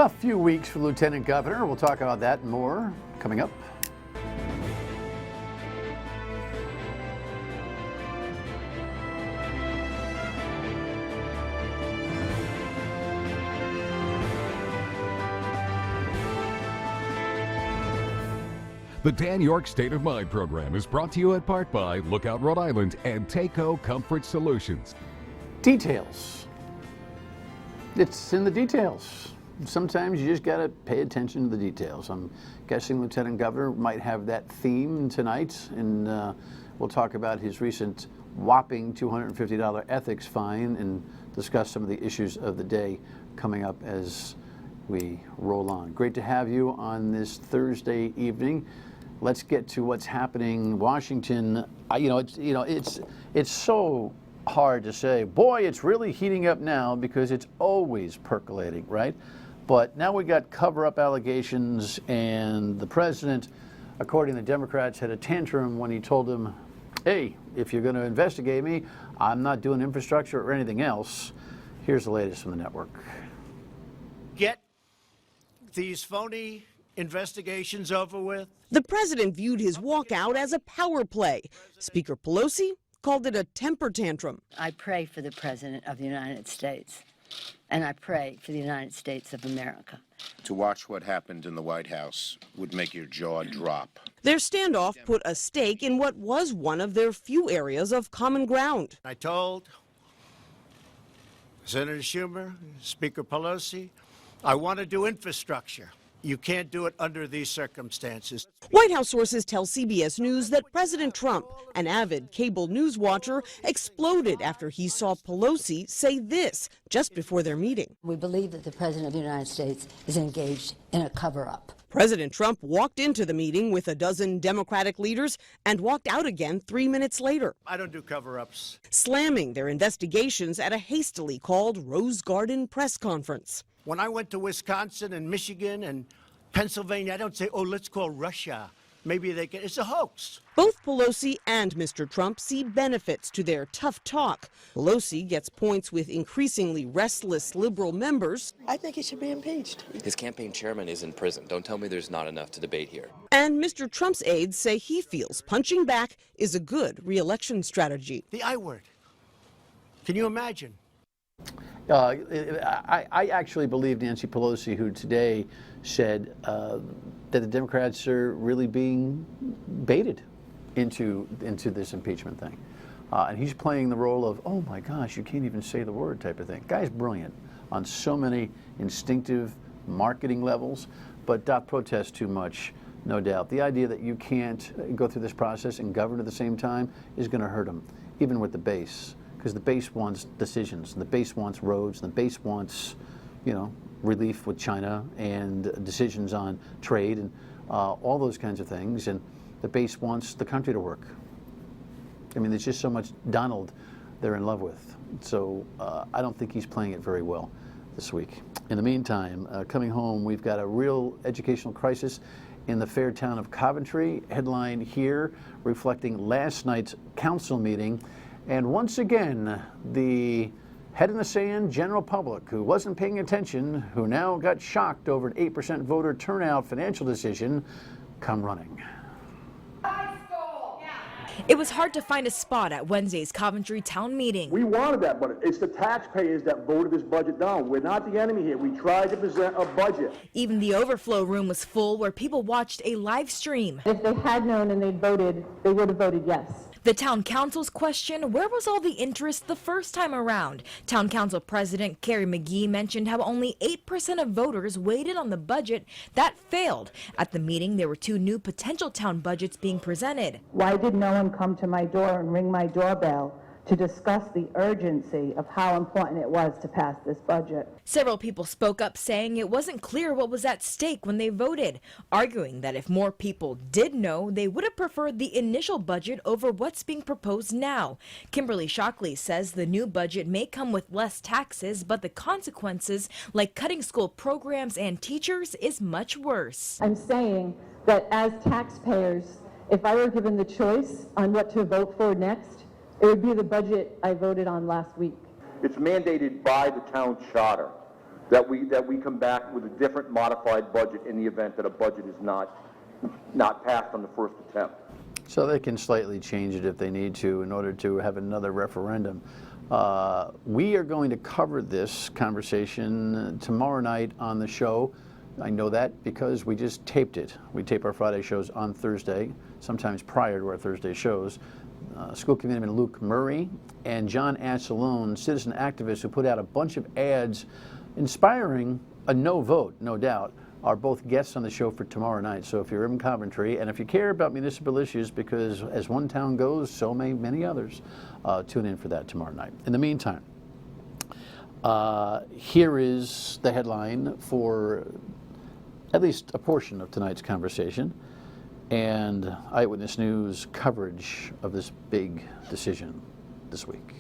A few weeks for Lieutenant Governor. We'll talk about that and more coming up. The Dan York State of Mind program is brought to you in part by Lookout Rhode Island and Takeo Comfort Solutions. Details. It's in the details. Sometimes you just got to pay attention to the details. I'm guessing Lieutenant Governor might have that theme tonight, and we'll talk about his recent whopping $250 ethics fine and discuss some of the issues of the day coming up as we roll on. Great to have you on this Thursday evening. Let's get to what's happening in Washington. It's so hard to say, boy, it's really heating up now, because it's always percolating, right? But now we got cover-up allegations, and the president, according to the Democrats, had a tantrum when he told them, hey, if you're going to investigate me, I'm not doing infrastructure or anything else. Here's the latest from the network. Get these phony investigations over with. The president viewed his walkout as a power play. Speaker Pelosi called it a temper tantrum. I pray for the President of the United States, and I pray for the United States of America. To watch what happened in the White House would make your jaw drop. Their standoff put a stake in what was one of their few areas of common ground. I told Senator Schumer, Speaker Pelosi, I want to do infrastructure. You can't do it under these circumstances. White House sources tell CBS News that President Trump, an avid cable news watcher, exploded after he saw Pelosi say this just before their meeting. We believe that the President of the United States is engaged in a cover-up. President Trump walked into the meeting with a dozen Democratic leaders and walked out again 3 minutes later. I don't do cover-ups. Slamming their investigations at a hastily called Rose Garden press conference. When I went to Wisconsin and Michigan and Pennsylvania, I don't say, oh, let's call Russia. Maybe they can. It's a hoax. Both Pelosi and Mr. Trump see benefits to their tough talk. Pelosi gets points with increasingly restless liberal members. I think he should be impeached. His campaign chairman is in prison. Don't tell me there's not enough to debate here. And Mr. Trump's aides say he feels punching back is a good re-election strategy. The I word. Can you imagine? I actually believe Nancy Pelosi, who today said that the Democrats are really being baited into this impeachment thing. And he's playing the role of, oh my gosh, you can't even say the word type of thing. Guy's brilliant on so many instinctive marketing levels, but doth protest too much, no doubt. The idea that you can't go through this process and govern at the same time is going to hurt him, even with the base. Because the base wants decisions, and the base wants roads, and the base wants, relief with China and decisions on trade and all those kinds of things. And the base wants the country to work. I mean, there's just so much Donald they're in love with. So I don't think he's playing it very well this week. In the meantime, coming home, we've got a real educational crisis in the fair town of Coventry. Headline here reflecting last night's council meeting. And once again, the head in the sand general public who wasn't paying attention, who now got shocked over an 8% voter turnout financial decision, come running. It was hard to find a spot at Wednesday's Coventry town meeting. We wanted that budget. It's the taxpayers that voted this budget down. We're not the enemy here. We tried to present a budget. Even the overflow room was full, where people watched a live stream. If they had known and they'd voted, they would have voted yes. The town council's question, where was all the interest the first time around? Town council president Carrie McGee mentioned how only 8% of voters weighted on the budget. That failed. At the meeting, there were 2 new potential town budgets being presented. Why did no one come to my door and ring my doorbell to discuss the urgency of how important it was to pass this budget? Several people spoke up saying it wasn't clear what was at stake when they voted, arguing that if more people did know, they would have preferred the initial budget over what's being proposed now. Kimberly Shockley says the new budget may come with less taxes, but the consequences, like cutting school programs and teachers, is much worse. I'm saying that as taxpayers, if I were given the choice on what to vote for next, it would be the budget I voted on last week. It's mandated by the town charter that we come back with a different modified budget in the event that a budget is not passed on the first attempt. So they can slightly change it if they need to in order to have another referendum. We are going to cover this conversation tomorrow night on the show. I know that because we just taped it. We tape our Friday shows on Thursday, sometimes prior to our Thursday shows. School Committeeman Luke Murray and John Assalone, citizen activists who put out a bunch of ads inspiring a no vote, no doubt, are both guests on the show for tomorrow night. So if you're in Coventry, and if you care about municipal issues, because as one town goes, so may many others, tune in for that tomorrow night. In the meantime, here is the headline for at least a portion of tonight's conversation and Eyewitness News coverage of this big decision this week.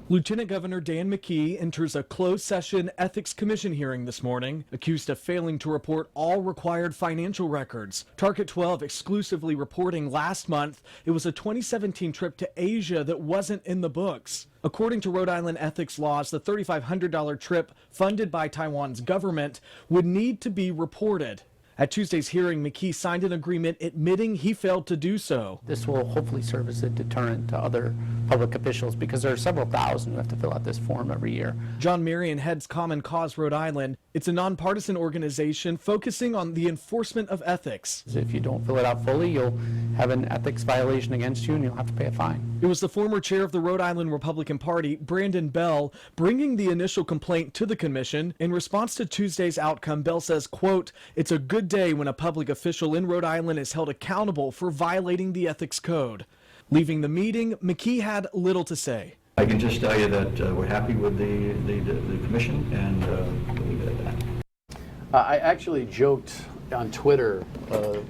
Lieutenant Governor Dan McKee enters a closed session ethics commission hearing this morning, accused of failing to report all required financial records. Target 12 exclusively reporting last month it was a 2017 trip to Asia that wasn't in the books. According to Rhode Island ethics laws, the $3,500 trip funded by Taiwan's government would need to be reported. At Tuesday's hearing, McKee signed an agreement admitting he failed to do so. This will hopefully serve as a deterrent to other public officials because there are several thousand who have to fill out this form every year. John Marion heads Common Cause Rhode Island. It's a nonpartisan organization focusing on the enforcement of ethics. If you don't fill it out fully, you'll have an ethics violation against you and you'll have to pay a fine. It was the former chair of the Rhode Island Republican Party, Brandon Bell, bringing the initial complaint to the commission. In response to Tuesday's outcome, Bell says, quote, "It's a good day when a public official in Rhode Island is held accountable for violating the ethics code." Leaving the meeting, McKee had little to say. I can just tell you that we're happy with the commission, and we'll leave it at that. I actually joked on Twitter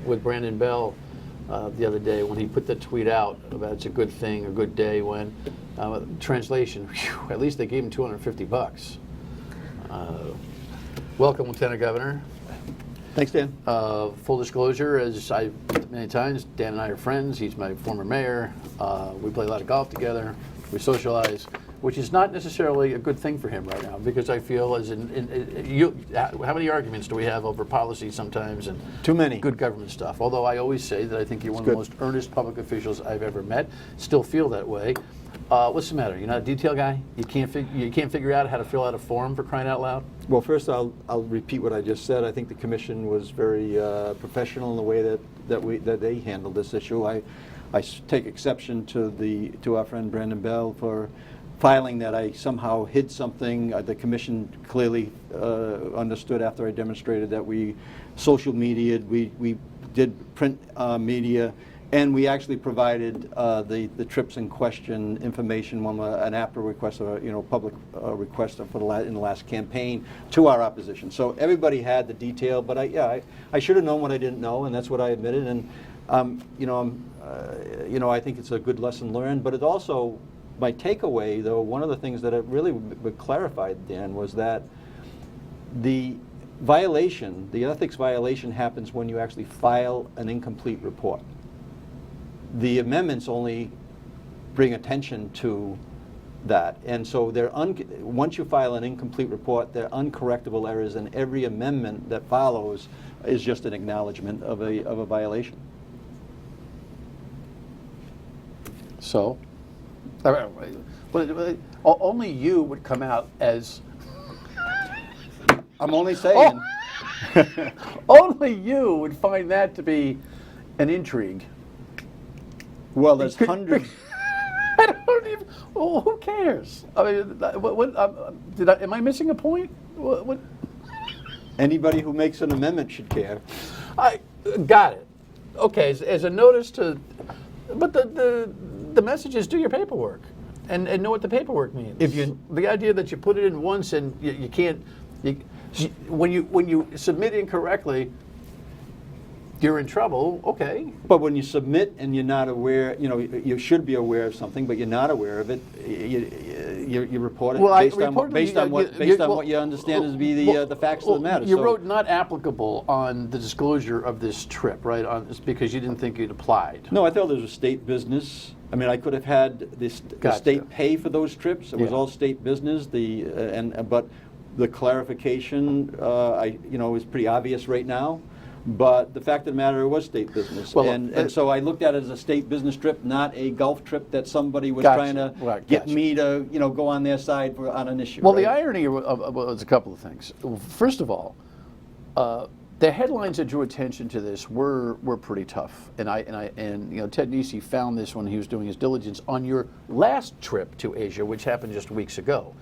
with Brandon Bell the other day when he put the tweet out about it's a good thing, a good day when, translation, whew, at least they gave him $250. Welcome, Lieutenant Governor. Thanks, Dan. Full disclosure, as I've said many times, Dan and I are friends. He's my former mayor. We play a lot of golf together. We socialize, which is not necessarily a good thing for him right now, because I feel how many arguments do we have over policy sometimes and too many good government stuff? Although I always say that I think you're one of the most earnest public officials I've ever met. Still feel that way. What's the matter? You're not a detail guy? You can't figure out how to fill out a form, for crying out loud? Well, first I'll repeat what I just said. I think the commission was very professional in the way that they handled this issue. I take exception to our friend Brandon Bell for filing that I somehow hid something. The commission clearly understood after I demonstrated that we social media'd, we did print media, and we actually provided the trips in question information when an APRA request, or public request in the last campaign to our opposition. So everybody had the detail, but I should have known what I didn't know, and that's what I admitted. And I think it's a good lesson learned. But it also, my takeaway, though, one of the things that it really clarified, Dan, was that the ethics violation happens when you actually file an incomplete report. The amendments only bring attention to that, and so once you file an incomplete report, there are uncorrectable errors, and every amendment that follows is just an acknowledgement of a violation. So, only you would come out as. I'm only saying. Only you would find that to be an intrigue. Well, there's hundreds. I don't even. Well, who cares? I mean, am I missing a point? What? Anybody who makes an amendment should care. I got it. Okay, as a notice to, but the message is do your paperwork and know what the paperwork means. The idea that you put it in once and you can't, when you submit incorrectly, you're in trouble, okay. But when you submit and you're not aware, you should be aware of something, but you're not aware of it, you report it based on what you understand to be the facts of the matter. You wrote not applicable on the disclosure of this trip, right? It's because you didn't think it applied. No, I thought it was a state business. I mean, I could have had the state pay for those trips. It was all state business. But The clarification, is pretty obvious right now. But the fact of the matter, it was state business. Well, and so I looked at it as a state business trip, not a golf trip that somebody was Gotcha. trying to Right, get gotcha. me to, go on their side on an issue. Well, right? the irony was a couple of things. First of all, the headlines that drew attention to this were pretty tough, and Ted Nesi found this when he was doing his diligence on your last trip to Asia, which happened just weeks ago.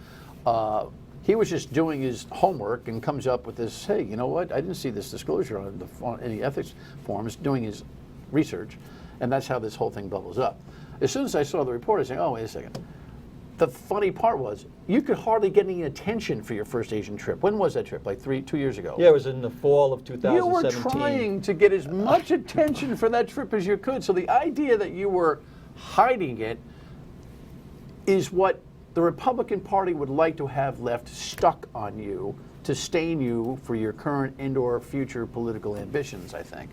He was just doing his homework and comes up with this, hey, you know what? I didn't see this disclosure on any ethics forms, doing his research, and that's how this whole thing bubbles up. As soon as I saw the report, I said, oh, wait a second. The funny part was, you could hardly get any attention for your first Asian trip. When was that trip? Like 2 years ago? Yeah, it was in the fall of 2017. You were trying to get as much attention for that trip as you could. So the idea that you were hiding it is what the Republican Party would like to have left stuck on you to stain you for your current and/or future political ambitions, I think.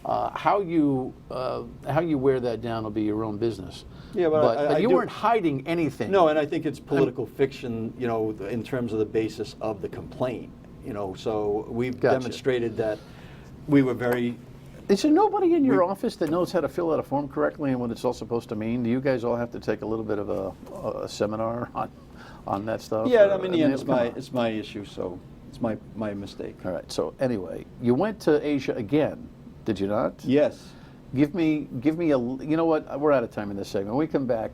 How you wear that down will be your own business. Yeah, but you weren't hiding anything. No, and I think it's political fiction, in terms of the basis of the complaint. So we've demonstrated that we were very. Is there nobody in your office that knows how to fill out a form correctly and what it's all supposed to mean? Do you guys all have to take a little bit of a seminar on that stuff? Yeah, in the end, it's my issue, so it's my mistake. All right. So anyway, you went to Asia again, did you not? Yes. Give me a. You know what? We're out of time in this segment. When we come back,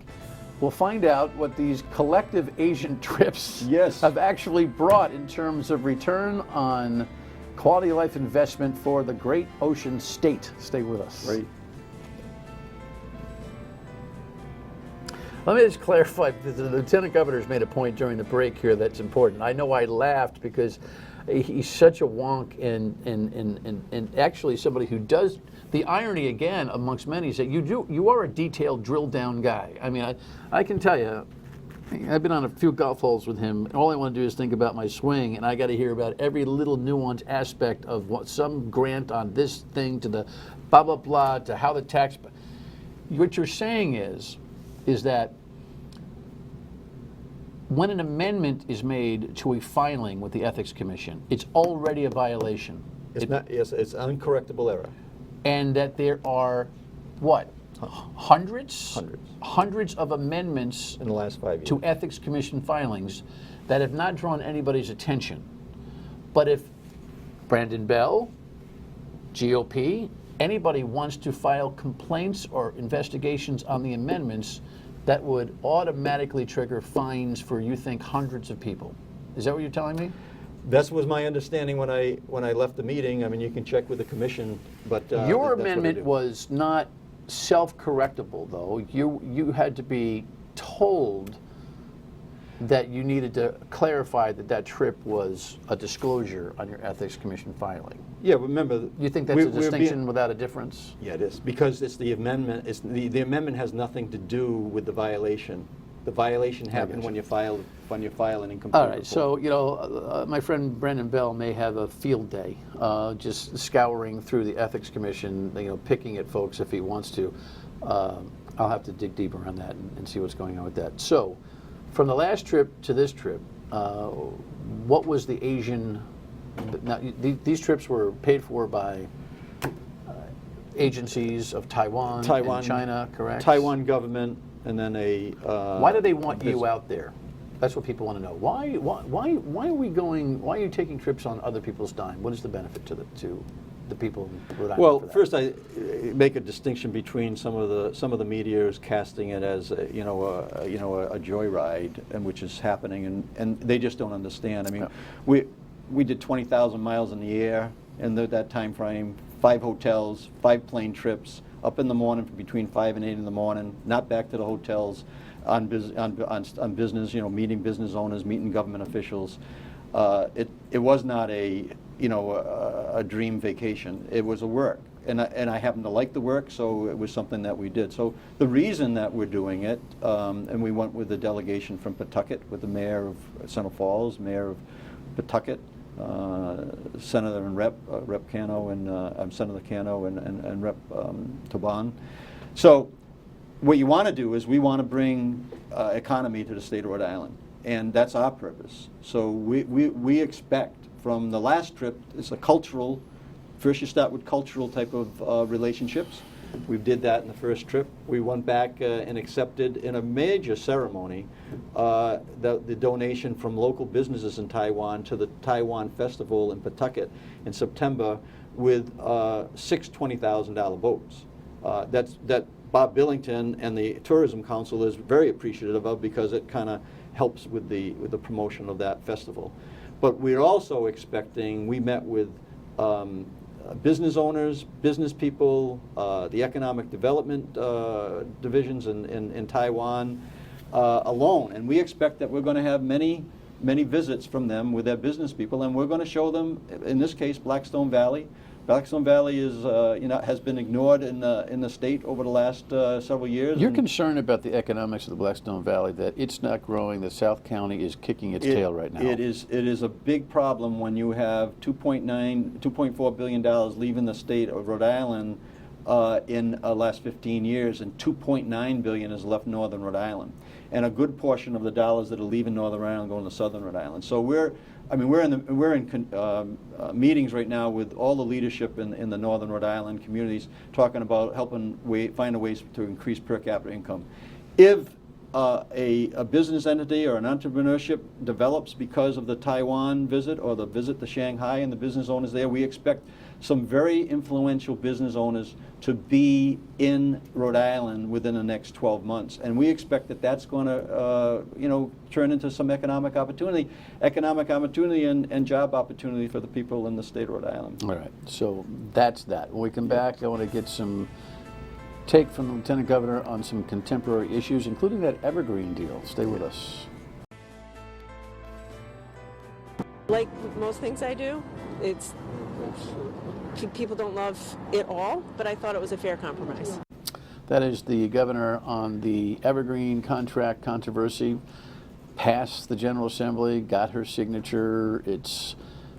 we'll find out what these collective Asian trips have actually brought in terms of return on quality of life investment for the great ocean state. Stay with us. Right. Let me just clarify, because the Lieutenant Governor's made a point during the break here that's important. I know I laughed because he's such a wonk and actually somebody who does. The irony, again, amongst many, is that you are a detailed, drilled down guy. I mean, I can tell you, I've been on a few golf holes with him. All I want to do is think about my swing, and I got to hear about every little nuanced aspect of what some grant on this thing to the blah, blah, blah, to how the tax. What you're saying is that when an amendment is made to a filing with the Ethics Commission, it's already a violation. Yes, it's uncorrectable error. And that there are, what, hundreds of amendments in the last 5 years to Ethics Commission filings that have not drawn anybody's attention. But if Brandon Bell, GOP, anybody wants to file complaints or investigations on the amendments, that would automatically trigger fines for, you think, hundreds of people. Is that what you're telling me? That was my understanding when I left the meeting. I mean, you can check with the commission, but your amendment was not self-correctable, though. You had to be told that you needed to clarify that trip was a disclosure on your Ethics Commission filing. Yeah, remember. You think that's a distinction without a difference? Yeah, it is, because it's the amendment. It's the amendment has nothing to do with the violation. The violation happened when you file an incomplete All right, report. so my friend Brandon Bell may have a field day, just scouring through the Ethics Commission, picking at folks if he wants to. I'll have to dig deeper on that and see what's going on with that. So, from the last trip to this trip, what was the Asian? Now, these trips were paid for by agencies of Taiwan and China, correct? Taiwan government. And then why do they want you out there? That's what people want to know. Why are we going? Why are you taking trips on other people's dime? What is the benefit to the people in Rhode Island? Well, first I make a distinction between some of the media is casting it as a joyride, and which is happening, and they just don't understand. I mean, we did 20,000 miles in the air in that time frame, 5 hotels, 5 plane trips. Up in the morning between 5 and 8 in the morning, not back to the hotels, on business, meeting business owners, meeting government officials. It was not a dream vacation. It was a work, and I happened to like the work, so it was something that we did. So the reason that we're doing it, and we went with a delegation from Pawtucket, with the mayor of Central Falls, mayor of Pawtucket, Senator and Rep Cano and Senator Cano and Rep Toban. So what you want to do is we want to bring economy to the state of Rhode Island. and that's our purpose. So we expect from the last trip, it's a cultural, first you start with cultural type of relationships. We did that in the first trip. We went back and accepted in a major ceremony the donation from local businesses in Taiwan to the Taiwan Festival in Pawtucket in September with 6 $20,000 boats. That Bob Billington and the Tourism Council is very appreciative of, because it kind of helps with the promotion of that festival. But we're also expecting, we met with business owners, business people, the economic development divisions in Taiwan alone. And we expect that we're going to have many visits from them with their business people, and we're going to show them, in this case, Blackstone Valley. Blackstone Valley is, has been ignored in the state over the last several years. You're concerned about the economics of the Blackstone Valley, that it's not growing, that South County is kicking its tail right now. It is a big problem when you have $2.4 billion leaving the state of Rhode Island in the last 15 years, and $2.9 billion is left northern Rhode Island. And a good portion of the dollars that are leaving northern Rhode Island going to southern Rhode Island. So we're in meetings right now with all the leadership in the northern Rhode Island communities, talking about helping find ways to increase per capita income. If a business entity or an entrepreneurship develops because of the Taiwan visit or the visit to Shanghai and the business owners there, we expect some very influential business owners to be in Rhode Island within the next 12 months. And we expect that that's going to turn into some economic opportunity and job opportunity for the people in the state of Rhode Island. All right, so that's that. When we come back, I want to get some take from the Lieutenant Governor on some contemporary issues, including that Evergreen deal. Stay with us. Like most things I do, people don't love it all, but I thought it was a fair compromise. That is the governor on the Evergreen contract controversy. Passed the General Assembly, got her signature. It's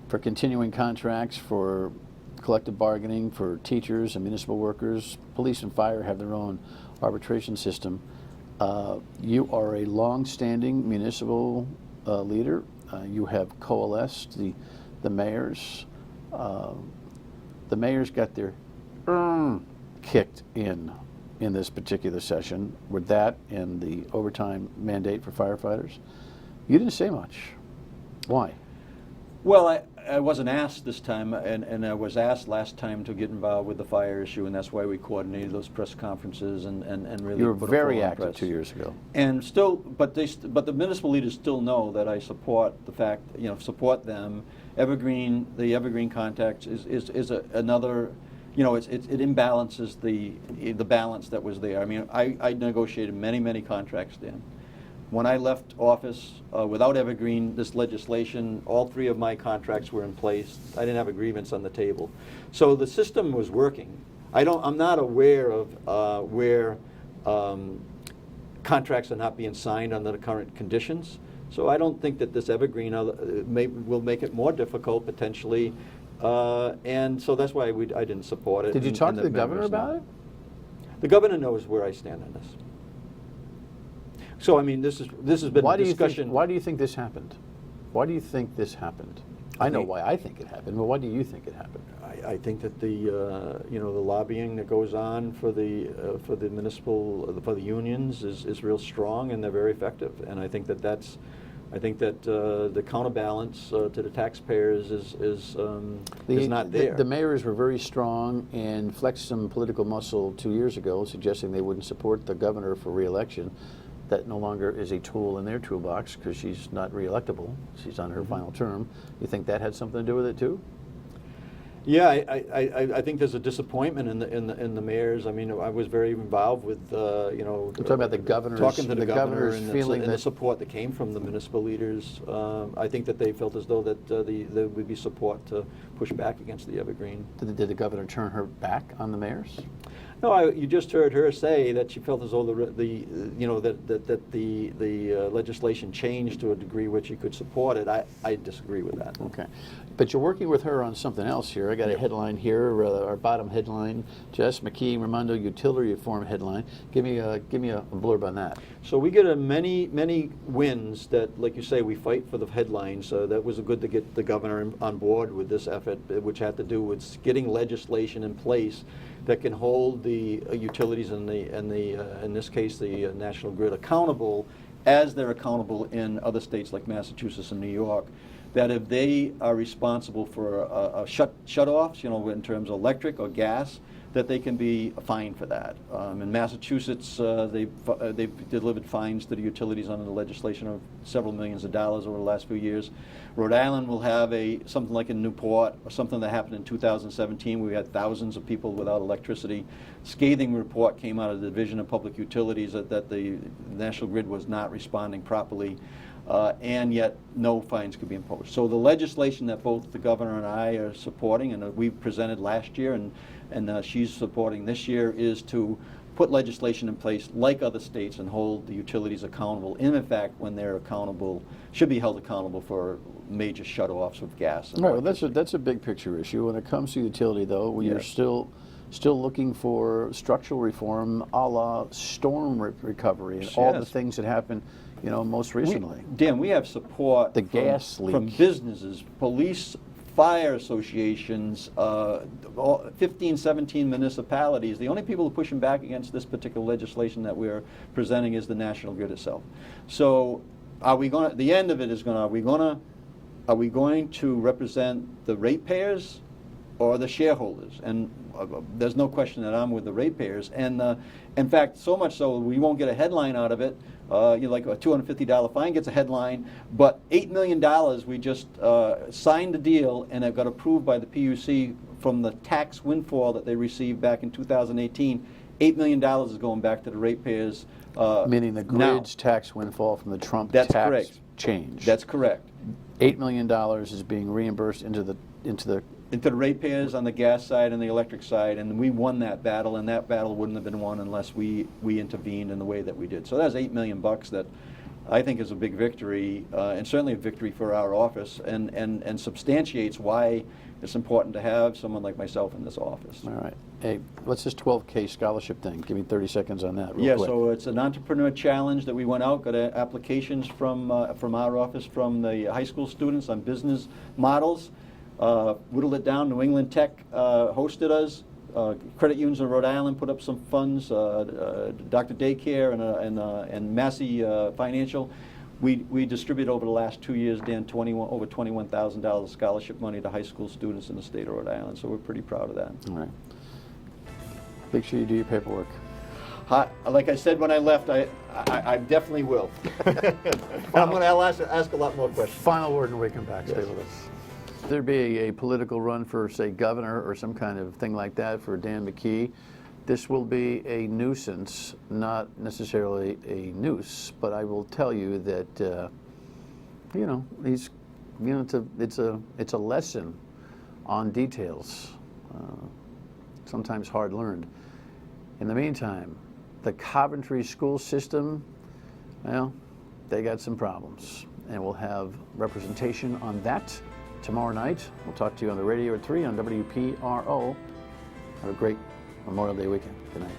for continuing contracts for collective bargaining for teachers and municipal workers. Police and fire have their own arbitration system. You are a long-standing municipal leader. You have coalesced the mayors. The mayors got their kicked in this particular session with that and the overtime mandate for firefighters. You didn't say much. Why? Well, I wasn't asked this time, and I was asked last time to get involved with the fire issue, and that's why we coordinated those press conferences and really. You were put a very full on active press. 2 years ago. And still, but the municipal leaders still know that I support the fact, support them. Evergreen, the Evergreen contact is another, it imbalances the balance that was there. I mean, I negotiated many contracts, Dan. When I left office without Evergreen, this legislation, all 3 of my contracts were in place. I didn't have agreements on the table. So the system was working. I'm not aware of where contracts are not being signed under the current conditions. So I don't think that this Evergreen will make it more difficult potentially. And so that's why I didn't support it. Did you talk to the governor about it? The governor knows where I stand on this. So I mean, this has been a discussion. Why do you think this happened? Why do you think this happened? I know why I think it happened, but why do you think it happened? I think that the lobbying that goes on for the unions is real strong, and they're very effective. And I think that the counterbalance to the taxpayers is not there. The mayors were very strong and flexed some political muscle 2 years ago, suggesting they wouldn't support the governor for re-election. That no longer is a tool in their toolbox because she's not re-electable. She's on her final term. You think that had something to do with it too? Yeah, I think there's a disappointment in the mayors. I mean, I was very involved with We're talking about the governor's, talking to the governor governor's feeling and the support that came from the municipal leaders. I think that they felt as though that there would be support to push back against the Evergreen. Did the governor turn her back on the mayors? No, you just heard her say that she felt as though the legislation changed to a degree which she could support it. I disagree with that. Okay, but you're working with her on something else here. I got a headline here, our bottom headline: Jess McKee, Raimondo utility reform headline. Give me a blurb on that. So we get many wins that, like you say, we fight for the headlines. That was good to get the governor on board with this effort, which had to do with getting legislation in place that can hold the utilities and in this case the national grid accountable as they're accountable in other states like Massachusetts and New York. That if they are responsible for shut-offs, in terms of electric or gas, that they can be fined for that. In Massachusetts, they've delivered fines to the utilities under the legislation of several millions of dollars over the last few years. Rhode Island will have something like in Newport, or something that happened in 2017. We had thousands of people without electricity. Scathing report came out of the Division of Public Utilities that the National Grid was not responding properly. And yet no fines could be imposed. So the legislation that both the governor and I are supporting, and we presented last year, and she's supporting this year, is to put legislation in place like other states and hold the utilities accountable. And in fact, when they're accountable, should be held accountable for major shutoffs of gas. And right. Well, that's a big picture issue. When it comes to utility, though, we are still looking for structural reform, a la storm recovery, and all the things that happened. Most recently. Dan, we have support the gas leak from businesses, police, fire associations, 15, 17 municipalities. The only people who are pushing back against this particular legislation that we're presenting is the National Grid itself. So are we going to, the end of it is are we going to represent the ratepayers or the shareholders? And there's no question that I'm with the ratepayers. And in fact, so much so we won't get a headline out of it. Like a $250 fine gets a headline, but $8 million, we just signed the deal and it got approved by the PUC from the tax windfall that they received back in 2018. $8 million is going back to the ratepayers. Meaning the grid's tax windfall from the Trump tax change. That's correct. $8 million is being reimbursed into the ratepayers on the gas side and the electric side, and we won that battle, and that battle wouldn't have been won unless we intervened in the way that we did. So that's $8 million that I think is a big victory, and certainly a victory for our office, and substantiates why it's important to have someone like myself in this office. All right. Hey, what's this 12K scholarship thing? Give me 30 seconds on that real quick. So it's an entrepreneur challenge that we went out, got applications from our office, from the high school students on business models. Whittled it down. New England Tech hosted us. Credit unions in Rhode Island put up some funds. Dr. Daycare and Massey Financial. We distributed over the last 2 years, Dan, over $21,000 scholarship money to high school students in the state of Rhode Island. So we're pretty proud of that. All right. Make sure you do your paperwork. Like I said when I left, I definitely will. I'm going to ask a lot more questions. Final word and we come back. Stay with us. There'd be a political run for, say, governor or some kind of thing like that for Dan McKee. This will be a nuisance, not necessarily a noose, but I will tell you that, it's a lesson on details, sometimes hard learned. In the meantime, the Coventry school system, well, they got some problems, and we'll have representation on that tomorrow night. We'll talk to you on the radio at 3 on WPRO. Have a great Memorial Day weekend. Good night.